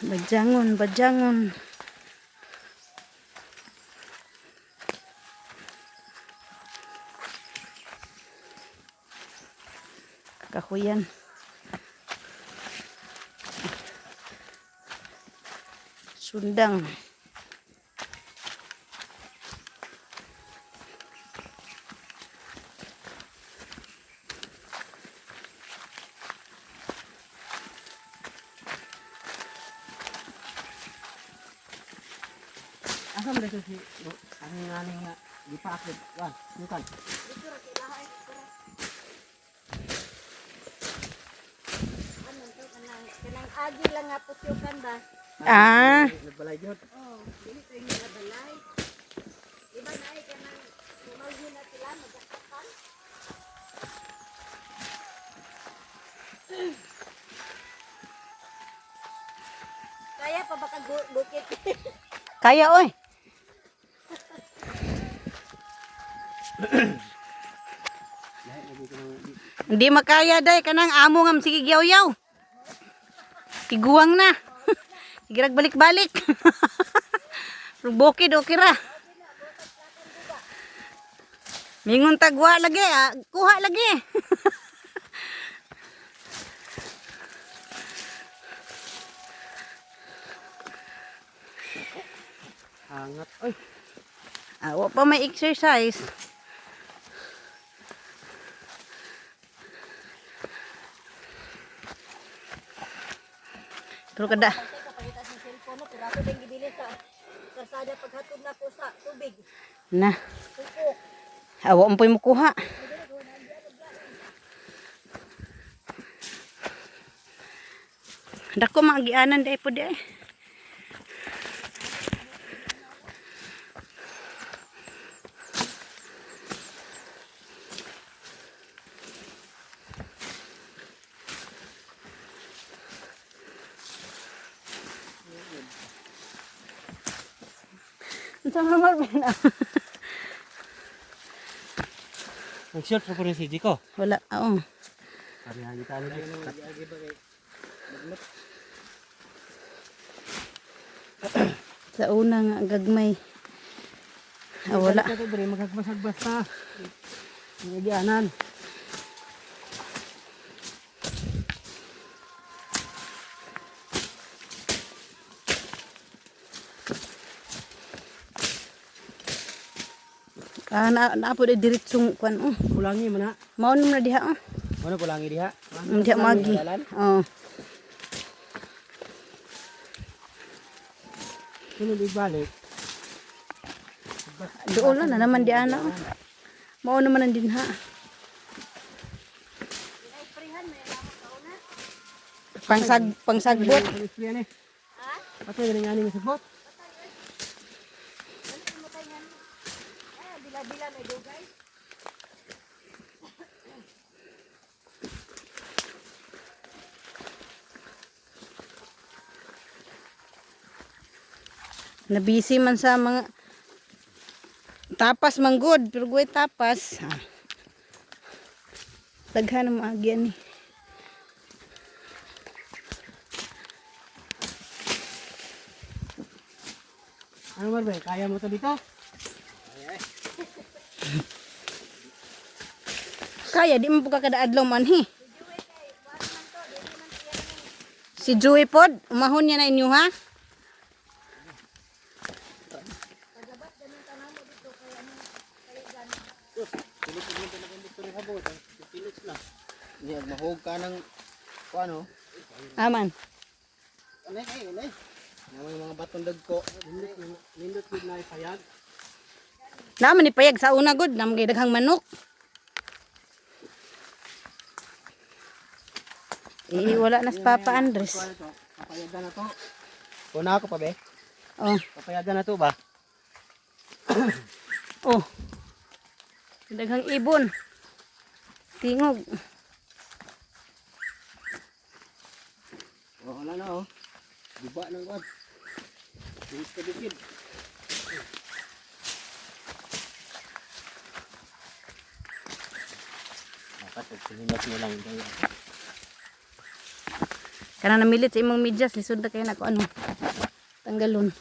Badyangon, badyangon. Kahuyan. Sundang. Asa mo dito si ang aning nga gipakit. Wan, nukan. Kanang agi lang nga putyukan ba? Ah. Nagbalay jud. Oh, dili to yung nabalay. Iba na ay kanang sumawin na sila magkakapan. Kaya pa baka bukit. Kaya oy. Hindi makaya day kanang amo ngam sige yaw-yaw. Tiguang na. Sige balik-balik. Bukid okay ra. Mingon tagwa lagi, kuha lagi. Hangat. Oy, Wa pa may exercise. Pero kada Kasi kapalitas ng cellphone mo, pero ako din gibili sa kasada paghatod na ko sa tubig. na. Suko. Awa mo mo kuha. Dako magianan day po day. Unsa man marbena? nag-short pa po rin si Jiko. Wala, oo. Sabi nga kita nila. Sa una nga gagmay. Wala. Ito bre magagbas-agbas ta. Nagyanan. Na po diretsong kwan. Kulangi man na. Mao na diha. Ano kulangi diha? Diha magi. Oh. Kuno ibalik. Doon na naman di ana. Mao naman ang dinha. Pangsagbot. Ha? Patay rin nga ni sagbot. Bila-bila may dugay. Nabisi man sa mga tapas man good, pero guway tapas. Daghan ang maagyan ni. Ano man ba? Kaya mo to dito? Kaya di man po kakadaadlaw man hi. Si Joey pod, umahon niya na inyo ha. Ni mahog ka ng ano? Aman. Anay kay anay. May mga batong dagko. Nindot gid na ipayag. Naman ni payag sa una good, namang daghang manok. Wala na sa Papa Andres. Papayagan na to. Kuna ako pa be. Oh, Papayagan na to ba? oh. Daghang ibon. Tingog. Oh, wala na oh. Diba ng wad. Bilis ka dikit. Dapat pagpilinas mo lang kayo. Kana namilit sa imong medyas, lisod na kayo na kung ano. Tanggalon.